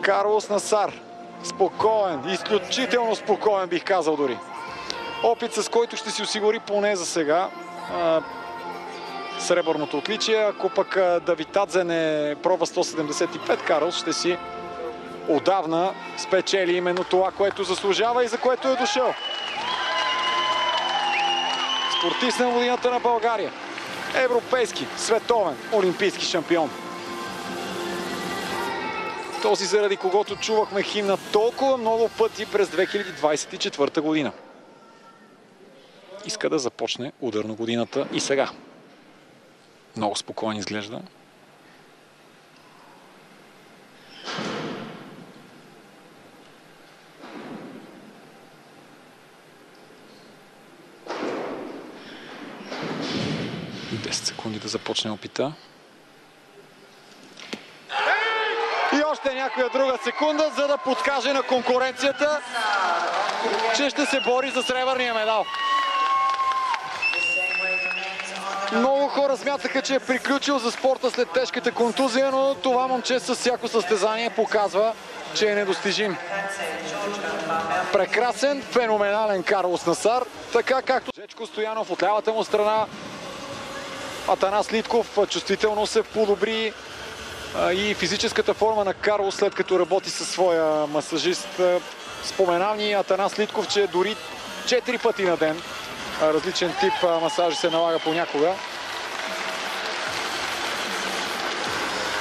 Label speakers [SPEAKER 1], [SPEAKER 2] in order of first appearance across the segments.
[SPEAKER 1] Карлос Насар. Спокоен, изключително спокоен, бих казал дори. Опит, с който ще си осигури поне за сега сребърното отличие. Ако пък Давидадзе не пробва 175, Карлос ще си отдавна спечели именно това, което заслужава и за което е дошъл. Спортист на годината на България. Европейски, световен, олимпийски шампион. Този, заради когото чувахме химна толкова много пъти през 2024 година. Иска да започне удар на годината и сега. Много спокоен изглежда. И 10 секунди да започне опита. И още някоя друга секунда, за да подскаже на конкуренцията, че ще се бори за сребърния медал. Много хора смятаха, че е приключил за спорта след тежката контузия, но това момче с всяко състезание показва, че е недостижим. Прекрасен, феноменален Карлос Насар, така както Жечко Стоянов от лявата му страна. Атанас Литков чувствително се подобри и физическата форма на Карлос, след като работи със своя масажист. Споменал ни Атанас Литков, че дори 4 пъти на ден различен тип масажи се налага понякога.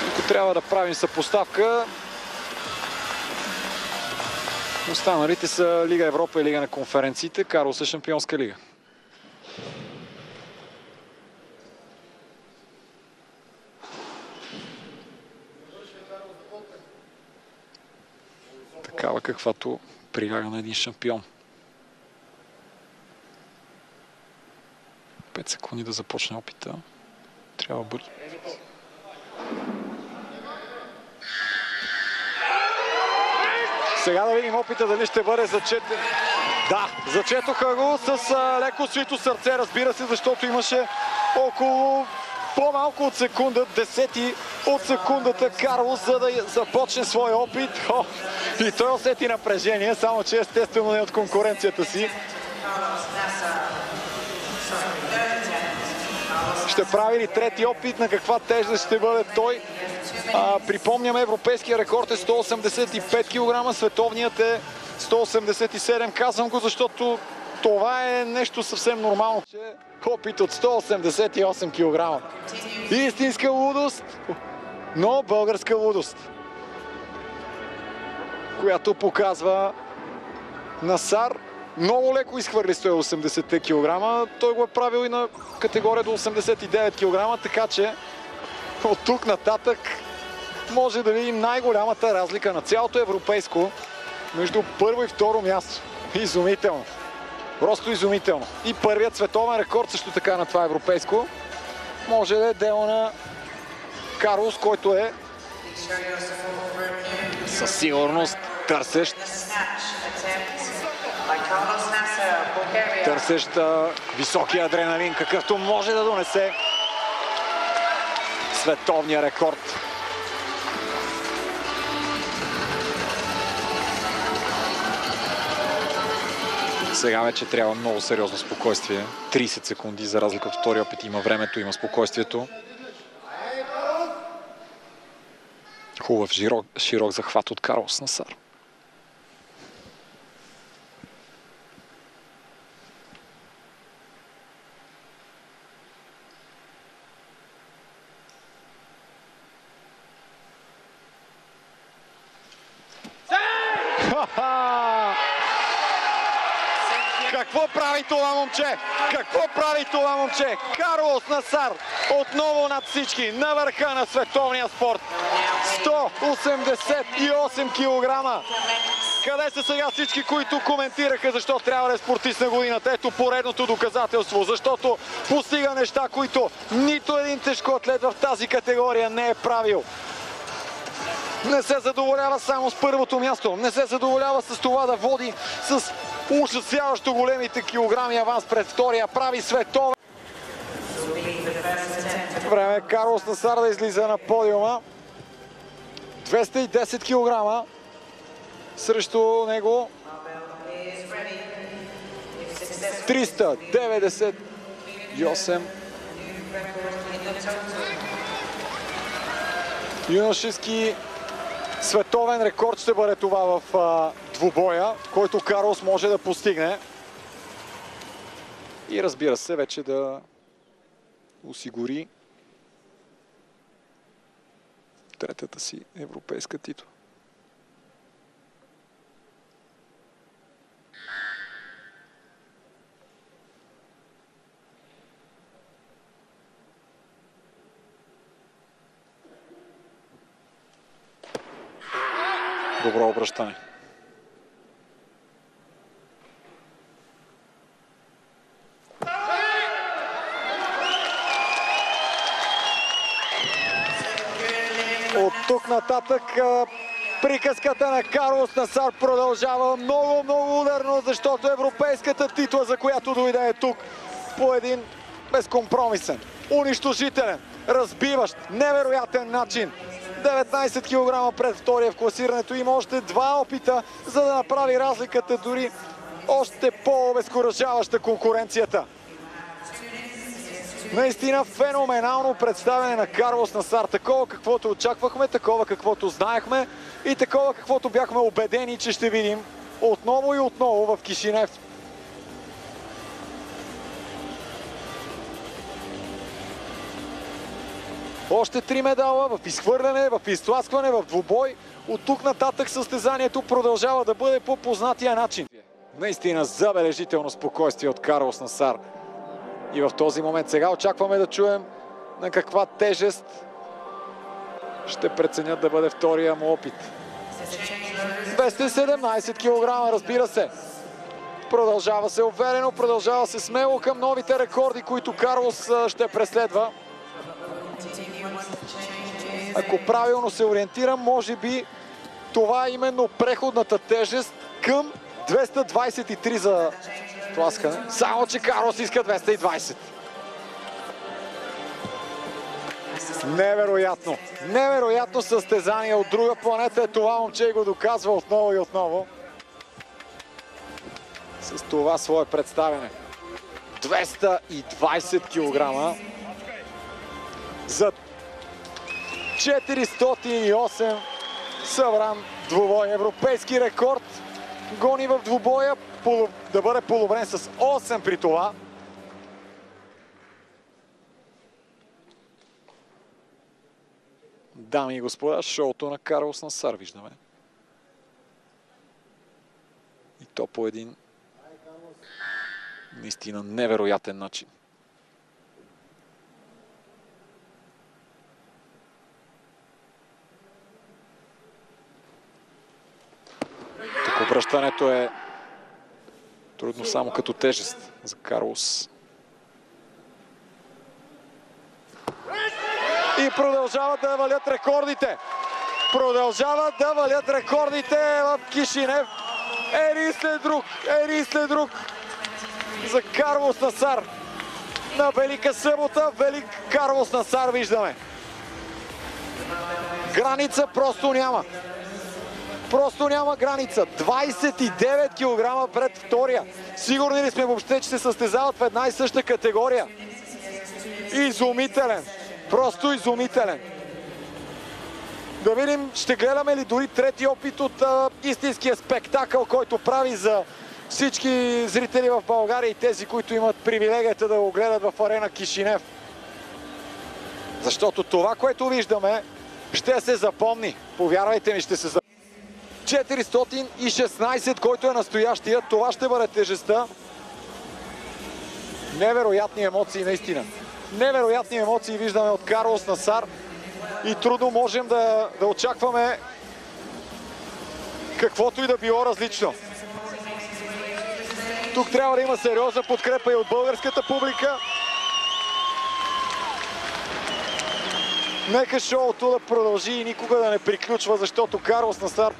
[SPEAKER 1] Ако трябва да правим съпоставка, останалите са Лига Европа и Лига на конференциите, Карлос е Шампионска лига. Такава каквато приляга на един шампион. 5 секунди да започне опита. Трябва бързо. Сега да видим опита дали ще бъде зачетен. Да, зачетоха го с леко свито сърце, разбира се, защото имаше около по-малко от секунда, десети от секундата Карлос, за да започне своя опит. И той усети напрежение, само че естествено не от конкуренцията си. Ще прави ли трети опит, на каква тежест ще бъде той? Припомняме, европейския рекорд е 185 кг, световният е 187. Казвам го, защото това е нещо съвсем нормално. Опит от 188 кг. Истинска лудост, но българска лудост, която показва Насар. Много леко изхвърли 180 кг. Той го е правил и на категория до 89 кг, така че от тук нататък може да видим най-голямата разлика на цялото европейско между първо и второ място. Изумително. Просто изумително. И първият световен рекорд също така на това европейско може да е дело на Карлос, който е със сигурност търсещ високия адреналин, какъвто може да донесе световния рекорд. Сега вече трябва много сериозно спокойствие. 30 секунди, за разлика от втори опит. Има времето, има спокойствието. Хубав широк захват от Карлос Насар. Какво прави това момче? Какво прави това момче? Карлос Насар отново над всички, на върха на световния спорт. 188 кг. Къде са сега всички, които коментираха защо трябва да е спортист на годината? Ето поредното доказателство, защото постига неща, които нито един тежкоатлет в тази категория не е правил. Не се задоволява само с първото място, не се задоволява с това да води с ужасяващо големите килограми аванс пред втория, прави световен. Време е Карлос Насар да излиза на подиума. 210 кг. срещу него. 398. Юношески световен рекорд ще бъде това в двубоя, който Карлос може да постигне. И разбира се, вече да осигури третата си европейска титла. Добро обръщане. От тук нататък приказката на Карлос Насар продължава много ударно, защото европейската титла, за която дойде е тук, по един безкомпромисен, унищожителен, разбиващ, невероятен начин. 19 кг пред втория в класирането. Има още два опита, за да направи разликата, дори още по-обезкуражаваща конкуренцията. Наистина феноменално представяне на Карлос Насар. Такова каквото очаквахме, такова каквото знаехме и такова каквото бяхме убедени, че ще видим отново и отново в Кишинев. Още 3 медала в изхвърляне, в изтласкване, в двубой. От тук нататък състезанието продължава да бъде по познатия начин. Наистина забележително спокойствие от Карлос Насар. И в този момент сега очакваме да чуем на каква тежест ще преценят да бъде втория му опит. 217 кг, разбира се. Продължава се уверено, продължава се смело към новите рекорди, които Карлос ще преследва. Ако правилно се ориентирам, може би това е именно преходната тежест към 223 за тласкане. Само че Карлос иска 220. Невероятно! Невероятно състезание от друга планета е това момче и го доказва отново и отново. С това свое представяне. 220 кг за 408 събран двубой. Европейски рекорд гони в двубоя, да бъде половрен с 8 при това. Дами и господа, шоуто на Карлос Насар виждаме. И то по един наистина невероятен начин. Тук обръщането е трудно само като тежест за Карлос. И продължават да валят рекордите. Продължават да валят рекордите в Кишинев. Един след друг за Карлос Насар. На Велика събота, велик Карлос Насар виждаме. Граница просто няма. Просто няма граница. 29 кг пред втория. Сигурни ли сме въобще, че се състезават в една и съща категория? Изумителен. Просто изумителен. Да видим, ще гледаме ли дори трети опит от истинския спектакъл, който прави за всички зрители в България и тези, които имат привилегията да го гледат в арена Кишинев. Защото това, което виждаме, ще се запомни. Повярвайте ми, ще се запомни. 416, който е настоящия. Това ще бъде тежестта. Невероятни емоции, наистина. Невероятни емоции виждаме от Карлос Насар. И трудно можем да очакваме каквото и да било различно. Тук трябва да има сериозна подкрепа и от българската публика. Нека шоуто да продължи и никога да не приключва, защото Карлос Насар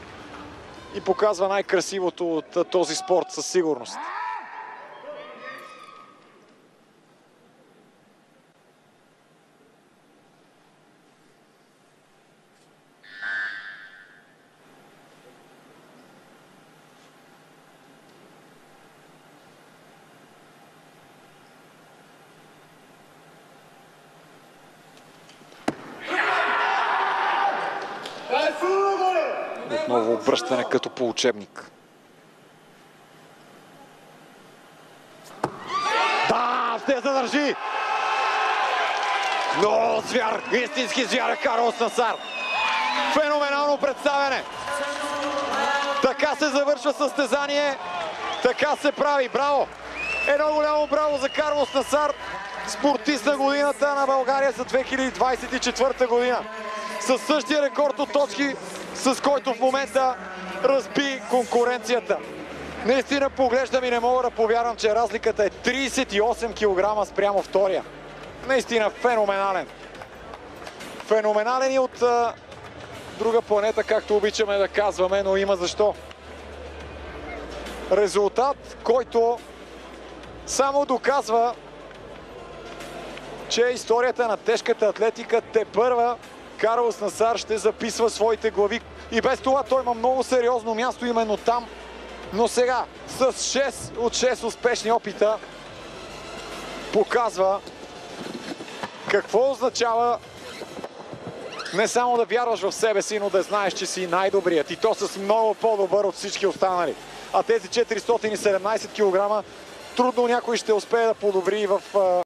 [SPEAKER 1] и показва най-красивото от този спорт със сигурност. Ново обръщане като по учебник. Да, ще задържи! Но звяр, истински звяр е Карлос Насар. Феноменално представяне. Така се завършва състезание. Така се прави. Браво! Едно голямо браво за Карлос Насар. Спортист на годината на България за 2024 година. Със същия рекорд от точки, с който в момента разби конкуренцията. Наистина поглеждам и не мога да повярвам, че разликата е 38 кг спрямо втория. Наистина феноменален. Феноменален и от друга планета, както обичаме да казваме, но има защо. Резултат, който само доказва, че историята на тежката атлетика тепърва Карлос Насар ще записва своите глави. И без това той има много сериозно място именно там. Но сега с 6 от 6 успешни опита показва какво означава не само да вярваш в себе си, но да знаеш, че си най-добрият. И то с много по-добър от всички останали. А тези 417 кг трудно някой ще успее да подобри в